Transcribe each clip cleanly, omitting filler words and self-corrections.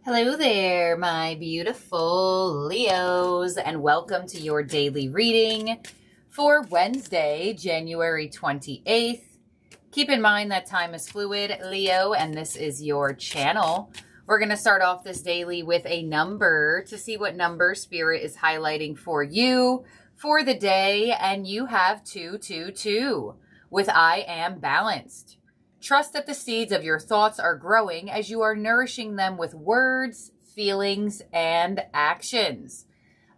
Hello there, my beautiful Leos, and welcome to your daily reading for Wednesday, January 28th. Keep in mind that time is fluid, Leo, and this is your channel. We're going to start off this daily with a number to see what number Spirit is highlighting for you for the day, and you have 222 with I am balanced. Trust that the seeds of your thoughts are growing as you are nourishing them with words, feelings, and actions.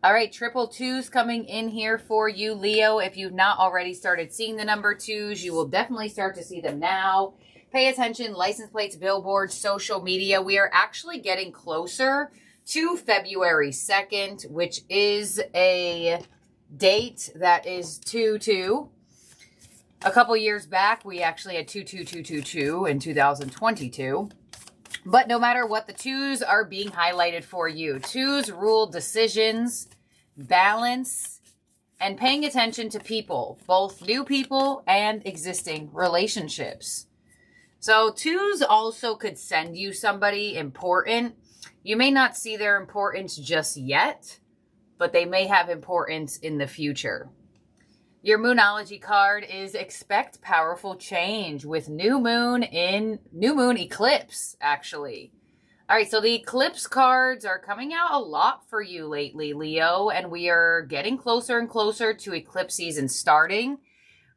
All right, triple twos coming in here for you, Leo. If you've not already started seeing the number twos, you will definitely start to see them now. Pay attention, license plates, billboards, social media. We are actually getting closer to February 2nd, which is a date that is 2-2. A couple years back, we actually had 22222 in 2022. But no matter what, the twos are being highlighted for you. Twos rule decisions, balance, and paying attention to people, both new people and existing relationships. So twos also could send you somebody important. You may not see their importance just yet, but they may have importance in the future. Your Moonology card is expect powerful change with new moon eclipse, actually. All right, so the eclipse cards are coming out a lot for you lately, Leo, and we are getting closer and closer to eclipse season starting.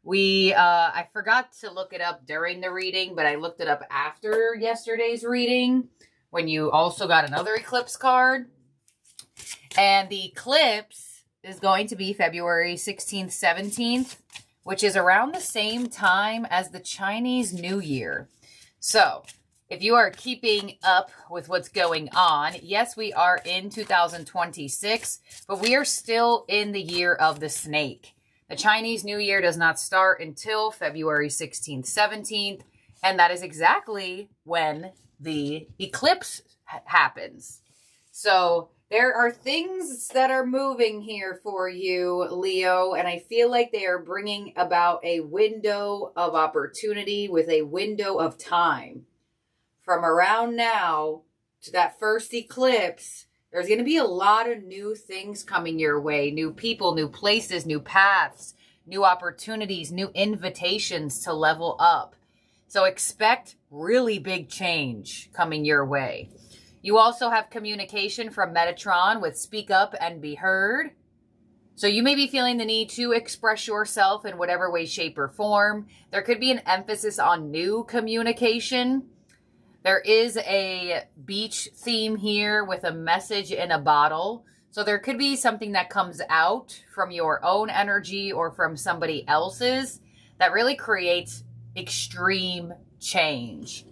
I forgot to look it up during the reading, but I looked it up after yesterday's reading when you also got another eclipse card. And the eclipse is going to be February 16th, 17th, which is around the same time as the Chinese New Year. So if you are keeping up with what's going on, yes, we are in 2026, but we are still in the year of the snake. The Chinese New Year does not start until February 16th, 17th, and that is exactly when the eclipse happens. So there are things that are moving here for you, Leo, and I feel like they are bringing about a window of opportunity with a window of time. From around now to that first eclipse, there's going to be a lot of new things coming your way. New people, new places, new paths, new opportunities, new invitations to level up. So expect really big change coming your way. You also have communication from Metatron with Speak Up and Be Heard. So you may be feeling the need to express yourself in whatever way, shape, or form. There could be an emphasis on new communication. There is a beach theme here with a message in a bottle. So there could be something that comes out from your own energy or from somebody else's that really creates extreme change.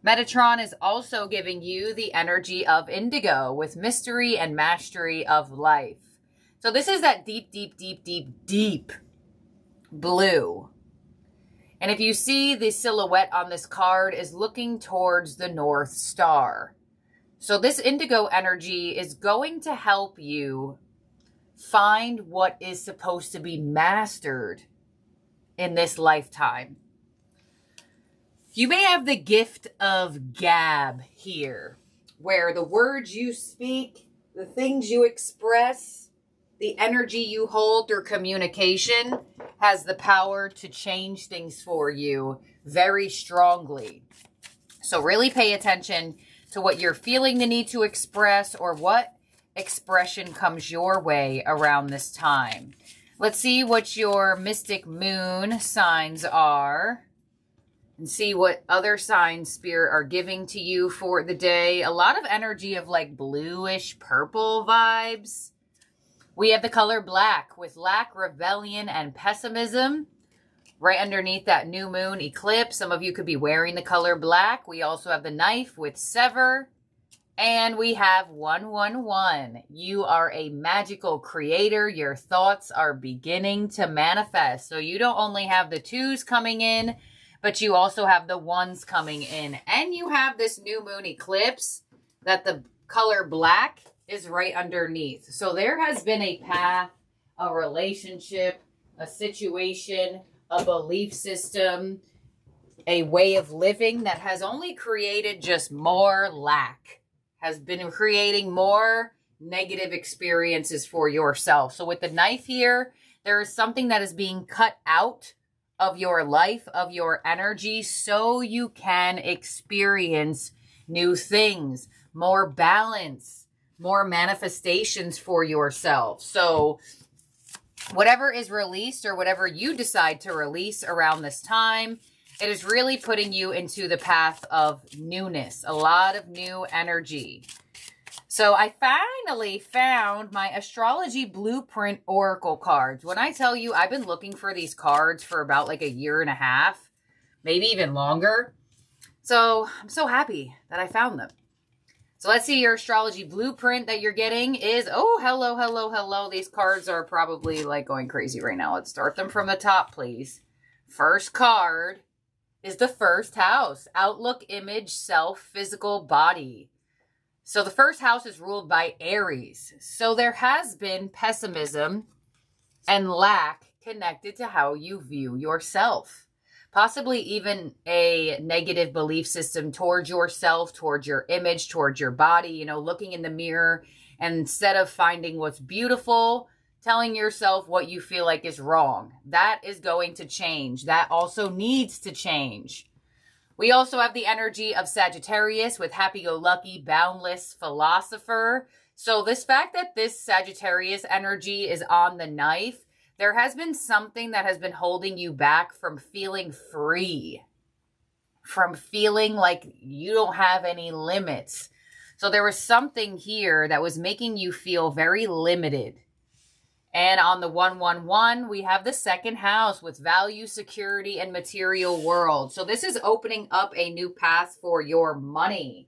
Metatron is also giving you the energy of indigo with mystery and mastery of life. So this is that deep, deep, deep, deep, deep blue. And if you see the silhouette on this card is looking towards the North Star. So this indigo energy is going to help you find what is supposed to be mastered in this lifetime. You may have the gift of gab here, where the words you speak, the things you express, the energy you hold through communication has the power to change things for you very strongly. So really pay attention to what you're feeling the need to express or what expression comes your way around this time. Let's see what your mystic moon signs are. And see what other signs Spirit are giving to you for the day. A lot of energy of like bluish purple vibes. We have the color black with lack, rebellion, and pessimism. Right underneath that new moon eclipse, some of you could be wearing the color black. We also have the knife with sever. And we have 111. You are a magical creator. Your thoughts are beginning to manifest. So you don't only have the twos coming in, but you also have the ones coming in. And you have this new moon eclipse that the color black is right underneath. So there has been a path, a relationship, a situation, a belief system, a way of living that has only created just more lack. has been creating more negative experiences for yourself. So with the knife here, there is something that is being cut out of your life, of your energy, so you can experience new things, more balance, more manifestations for yourself. So whatever is released or whatever you decide to release around this time, it is really putting you into the path of newness, a lot of new energy. So I finally found my astrology blueprint oracle cards. When I tell you, I've been looking for these cards for about like a year and a half, maybe even longer. So I'm so happy that I found them. So let's see, your astrology blueprint that you're getting is, oh, hello, hello, hello. These cards are probably like going crazy right now. Let's start them from the top, please. First card is the first house, outlook, image, self, physical, body. So the first house is ruled by Aries. So there has been pessimism and lack connected to how you view yourself. Possibly even a negative belief system towards yourself, towards your image, towards your body, you know, looking in the mirror and instead of finding what's beautiful, telling yourself what you feel like is wrong. That is going to change. That also needs to change. We also have the energy of Sagittarius with happy-go-lucky, boundless philosopher. So this fact that this Sagittarius energy is on the knife, there has been something that has been holding you back from feeling free, from feeling like you don't have any limits. So there was something here that was making you feel very limited. And on the 111, we have the second house with value, security, and material world. So this is opening up a new path for your money,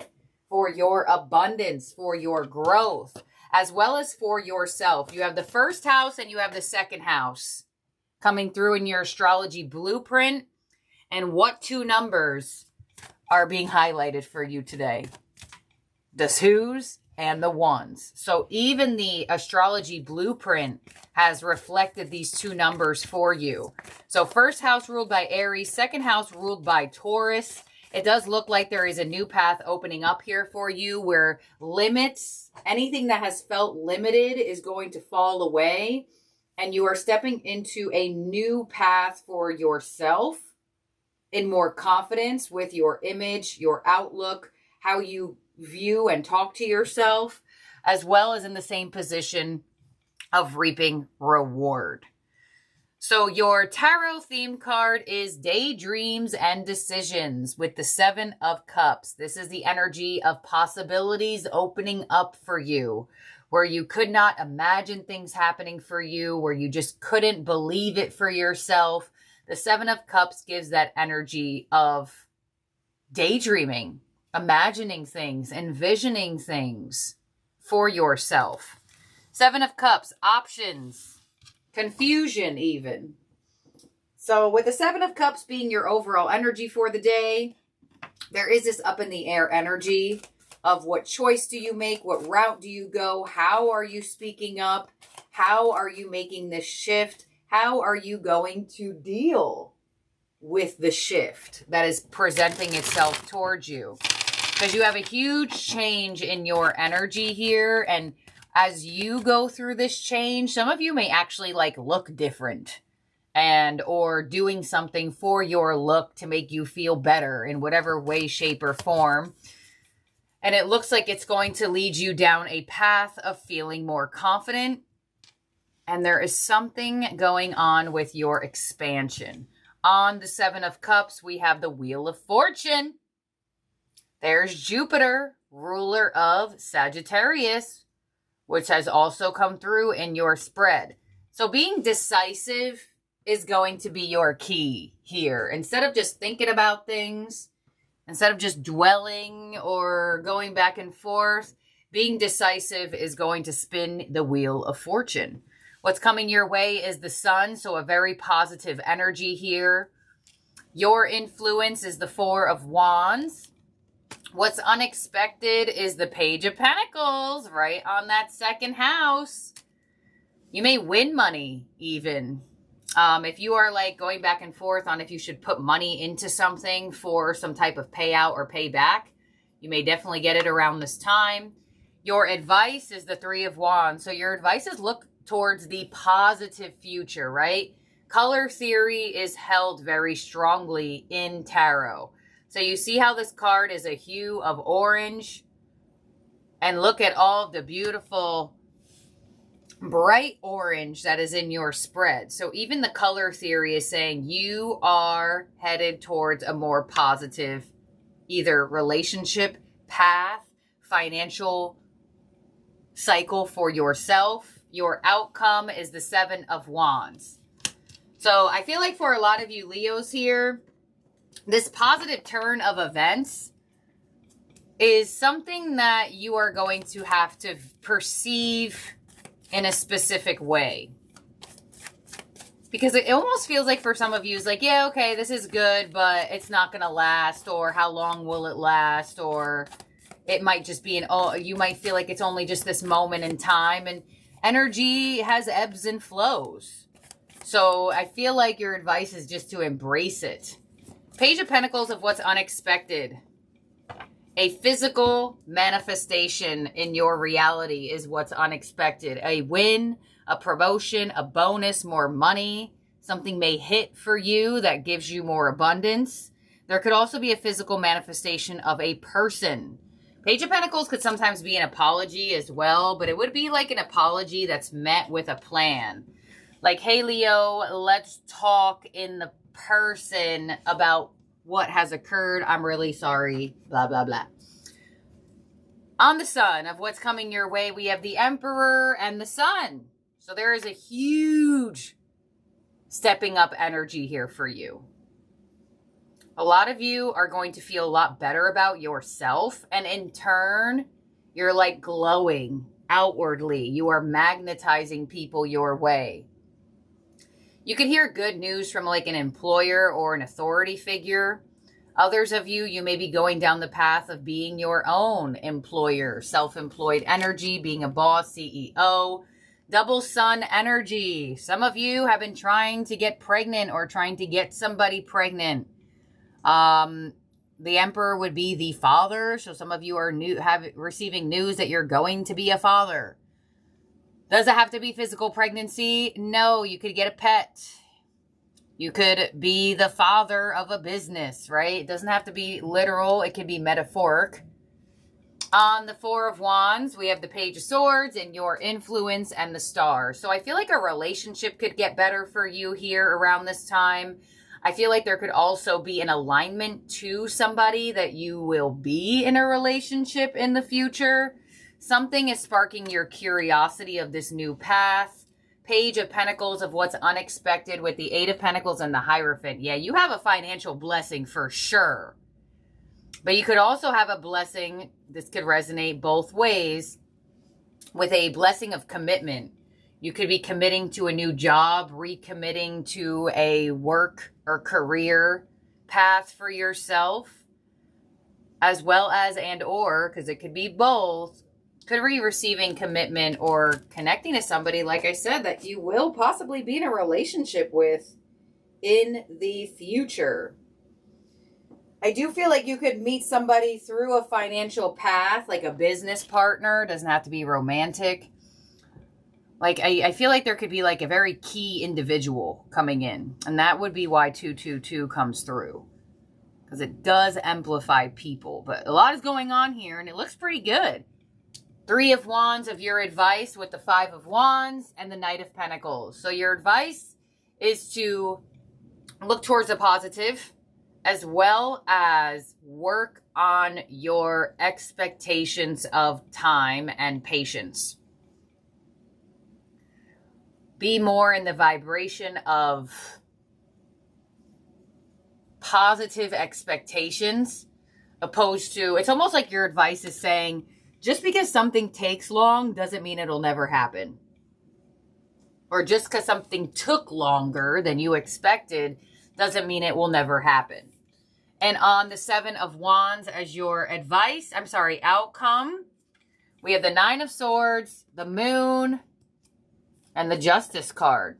for your abundance, for your growth, as well as for yourself. You have the first house and you have the second house coming through in your astrology blueprint. And what two numbers are being highlighted for you today? The twos and the ones. So even the astrology blueprint has reflected these two numbers for you. So first house ruled by Aries, second house ruled by Taurus. It does look like there is a new path opening up here for you where limits, anything that has felt limited is going to fall away. And you are stepping into a new path for yourself in more confidence with your image, your outlook, how you view and talk to yourself, as well as in the same position of reaping reward. So your tarot theme card is daydreams and decisions with the 7 of Cups. This is the energy of possibilities opening up for you, where you could not imagine things happening for you, where you just couldn't believe it for yourself. The 7 of Cups gives that energy of daydreaming, imagining things, envisioning things for yourself. 7 of Cups, options, confusion even. So with the 7 of Cups being your overall energy for the day, there is this up in the air energy of what choice do you make? What route do you go? How are you speaking up? How are you making this shift? How are you going to deal with the shift that is presenting itself towards you? Because you have a huge change in your energy here. And as you go through this change, some of you may actually like look different and or doing something for your look to make you feel better in whatever way, shape, or form. And it looks like it's going to lead you down a path of feeling more confident. And there is something going on with your expansion. On the 7 of Cups, we have the Wheel of Fortune. There's Jupiter, ruler of Sagittarius, which has also come through in your spread. So being decisive is going to be your key here. Instead of just thinking about things, instead of just dwelling or going back and forth, being decisive is going to spin the Wheel of Fortune. What's coming your way is the Sun, so a very positive energy here. Your influence is the 4 of Wands. What's unexpected is the Page of Pentacles, right on that second house. You may win money even. If you are like going back and forth on if you should put money into something for some type of payout or payback, You may definitely get it around this time. Your advice is the Three of Wands. So your advice is look towards the positive future, right? Color theory is held very strongly in tarot. So you see how this card is a hue of orange? And look at all of the beautiful bright orange that is in your spread. So even the color theory is saying you are headed towards a more positive either relationship, path, financial cycle for yourself. Your outcome is the Seven of Wands. So I feel like for a lot of you Leos here, this positive turn of events is something that you are going to have to perceive in a specific way. Because it almost feels like for some of you, it's like, yeah, okay, this is good, but it's not going to last, or how long will it last, or it might just be you might feel like it's only just this moment in time, and energy has ebbs and flows. So I feel like your advice is just to embrace it. Page of Pentacles of what's unexpected. A physical manifestation in your reality is what's unexpected. A win, a promotion, a bonus, more money. Something may hit for you that gives you more abundance. There could also be a physical manifestation of a person. Page of Pentacles could sometimes be an apology as well, but it would be like an apology that's met with a plan. Like, hey, Leo, let's talk in the person about what has occurred. I'm really sorry, blah, blah, blah. On the Sun of what's coming your way, we have the Emperor and the Sun. So there is a huge stepping up energy here for you. A lot of you are going to feel a lot better about yourself. And in turn, you're like glowing outwardly. You are magnetizing people your way. You could hear good news from like an employer or an authority figure. Others of you, you may be going down the path of being your own employer, self-employed energy, being a boss, CEO, double sun energy. Some of you have been trying to get pregnant or trying to get somebody pregnant. The Emperor would be the father. So some of you are receiving news that you're going to be a father. Does it have to be physical pregnancy? No, you could get a pet. You could be the father of a business, right? It doesn't have to be literal. It can be metaphoric. On the Four of Wands, we have the Page of Swords and your influence and the Star. So I feel like a relationship could get better for you here around this time. I feel like there could also be an alignment to somebody that you will be in a relationship in the future. Something is sparking your curiosity of this new path. Page of Pentacles of what's unexpected with the Eight of Pentacles and the Hierophant. Yeah, you have a financial blessing for sure. But you could also have a blessing, this could resonate both ways, with a blessing of commitment. You could be committing to a new job, recommitting to a work or career path for yourself, as well as or, because it could be both, could be receiving commitment or connecting to somebody, like I said, that you will possibly be in a relationship with in the future. I do feel like you could meet somebody through a financial path, like a business partner. It doesn't have to be romantic. Like, I feel like there could be like a very key individual coming in. And that would be why 222 comes through. Because it does amplify people. But a lot is going on here and it looks pretty good. Three of Wands of your advice with the Five of Wands and the Knight of Pentacles. So your advice is to look towards the positive, as well as work on your expectations of time and patience. Be more in the vibration of positive expectations, opposed to, it's almost like your advice is saying, just because something takes long doesn't mean it'll never happen. Or just because something took longer than you expected doesn't mean it will never happen. And on the Seven of Wands as your outcome, we have the Nine of Swords, the Moon, and the Justice card.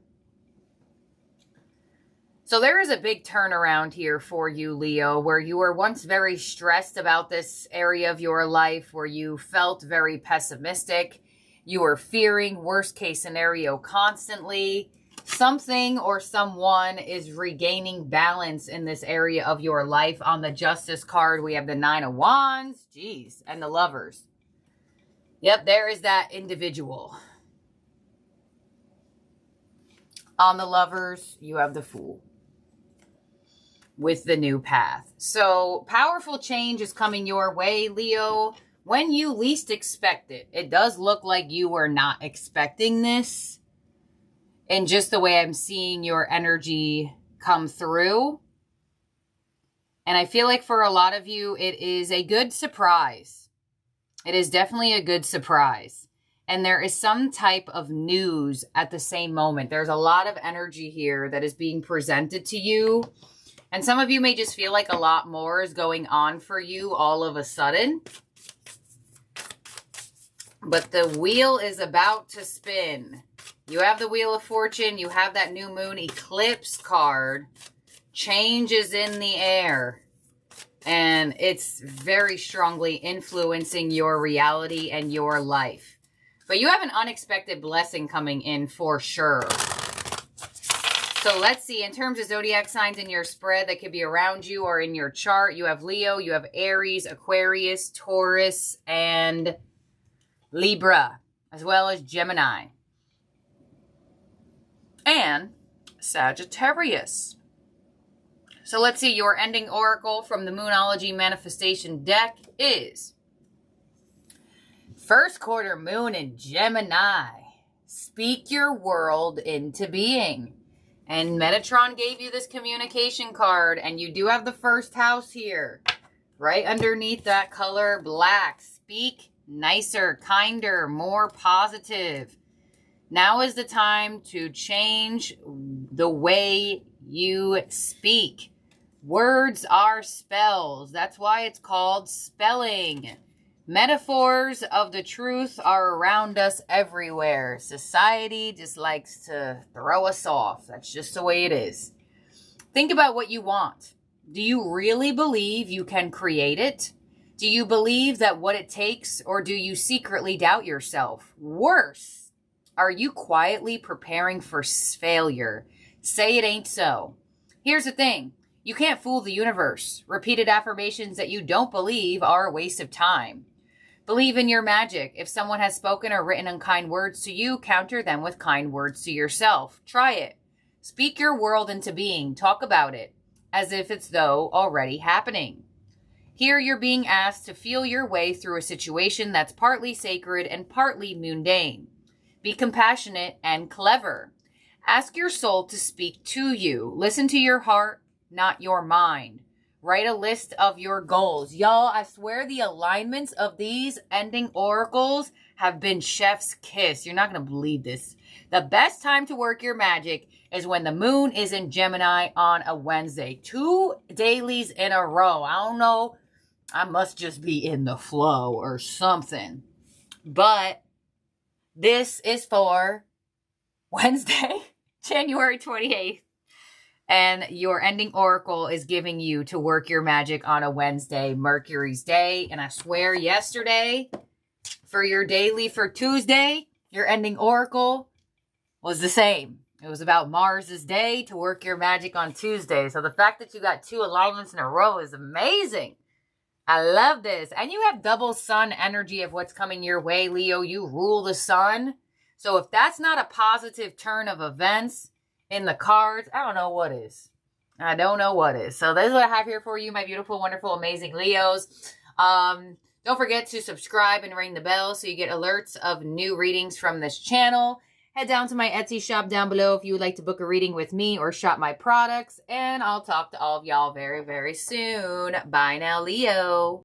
So there is a big turnaround here for you, Leo, where you were once very stressed about this area of your life, where you felt very pessimistic. You were fearing worst case scenario constantly. Something or someone is regaining balance in this area of your life. On the Justice card, we have the Nine of Wands, geez, and the Lovers. Yep, there is that individual. On the Lovers, you have the Fool with the new path. So powerful change is coming your way, Leo, when you least expect it. It does look like you were not expecting this. And just the way I'm seeing your energy come through. And I feel like for a lot of you, it is a good surprise. It is definitely a good surprise. And there is some type of news at the same moment. There's a lot of energy here that is being presented to you. And some of you may just feel like a lot more is going on for you all of a sudden. But the wheel is about to spin. You have the Wheel of Fortune. You have that new moon eclipse card. Change is in the air. And it's very strongly influencing your reality and your life. But you have an unexpected blessing coming in for sure. So let's see, in terms of zodiac signs in your spread that could be around you or in your chart, you have Leo, you have Aries, Aquarius, Taurus, and Libra, as well as Gemini. And Sagittarius. So let's see, your ending oracle from the Moonology Manifestation deck is first quarter moon in Gemini. Speak your world into being. And Metatron gave you this communication card, and you do have the first house here. Right underneath that color, black. Speak nicer, kinder, more positive. Now is the time to change the way you speak. Words are spells. That's why it's called spelling. Metaphors of the truth are around us everywhere. Society just likes to throw us off. That's just the way it is. Think about what you want. Do you really believe you can create it? Do you believe that what it takes, or do you secretly doubt yourself? Worse, are you quietly preparing for failure? Say it ain't so. Here's the thing. You can't fool the universe. Repeated affirmations that you don't believe are a waste of time. Believe in your magic. If someone has spoken or written unkind words to you, counter them with kind words to yourself. Try it. Speak your world into being. Talk about it as if it's though already happening. Here you're being asked to feel your way through a situation that's partly sacred and partly mundane. Be compassionate and clever. Ask your soul to speak to you. Listen to your heart, not your mind. Write a list of your goals. Y'all, I swear the alignments of these ending oracles have been chef's kiss. You're not going to believe this. The best time to work your magic is when the moon is in Gemini on a Wednesday. 2 dailies in a row. I don't know. I must just be in the flow or something. But this is for Wednesday, January 28th. And your ending oracle is giving you to work your magic on a Wednesday, Mercury's day. And I swear yesterday, for your daily for Tuesday, your ending oracle was the same. It was about Mars's day to work your magic on Tuesday. So the fact that you got 2 alignments in a row is amazing. I love this. And you have double sun energy of what's coming your way, Leo. You rule the sun. So if that's not a positive turn of events in the cards, I don't know what is. I don't know what is. So this is what I have here for you, my beautiful, wonderful, amazing Leos. Don't forget to subscribe and ring the bell so you get alerts of new readings from this channel. Head down to my Etsy shop down below if you would like to book a reading with me or shop my products. And I'll talk to all of y'all very, very soon. Bye now, Leo.